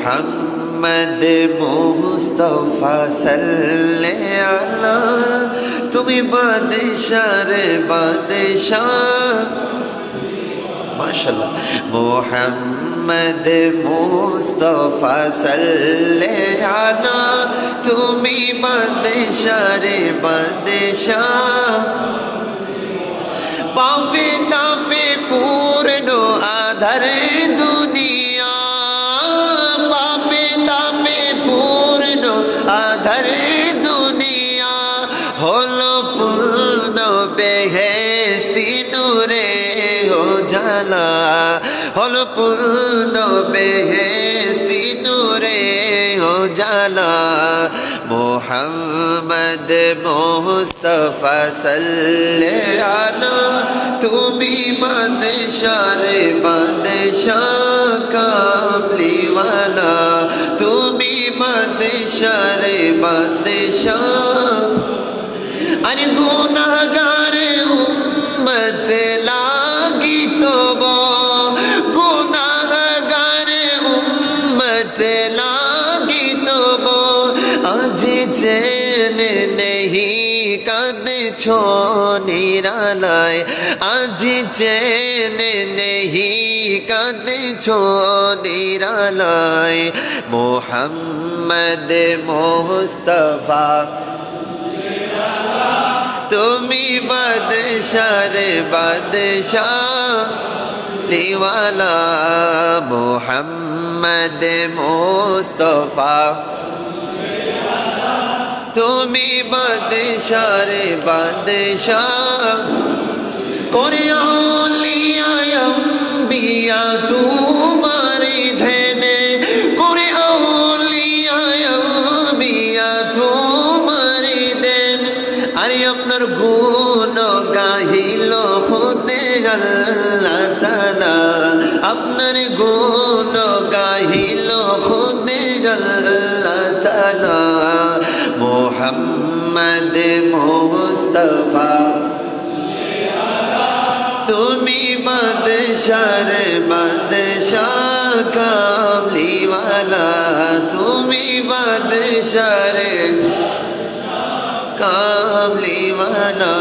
মোহাম্মদ মুস্তাফা সাল্লাল্লাহু আলা তুমি বাদশাহ রে বাদশাহ মাশাআল্লাহ মোহাম্মদ মুস্তাফা সাল্লাল্লাহু আলা তুমি বাদশাহ রে বাদশাহ পাপে তাপে পূর্ণ আধার দুনিয়া পাপে তাপে পূর্ণ আধার দুনিয়া হলো পূর্ণ বেহেশতি নূরে উজালা হলো পূর্ণ বেহেশতি নূরে উজালা মোহাম্মদ মুস্তাফা সাল্লাল্লাহু আলা তুমি বাদশাহ রে বাদশাহ কামলিওয়ালা তুমি বাদশাহ রে বাদশাহ আরে গুনাহগার উম্মত লাগি তব গুনাহগার উম্মত লাগি তব আজ চেন নেহি কাঁদছো নিরালায় আজ চেন নেহি কাঁদছো নিরালায় মোহাম্মদ মুস্তাফা তুমি বাদশাহ রে বাদশাহ লিওয়ালা মোহাম্মদ মুস্তাফা তুমি বাদশাহ রে বাদশাহ করে আউলিয়া আম্বিয়া তোমারি ধ্যানে করে আউলিয়া আম্বিয়া তোমারি দেন আরে আপনার গুণ গাহিল খুদে আল্লাহ তাআলা আপনার গুণ গাহিল খুদে আল্লাহ তাআলা মোহাম্মদ মুস্তাফা তুমি বাদশাহ রে বাদশাহ কামলিওয়ালা তুমি বাদশাহ রে কামলিওয়ালা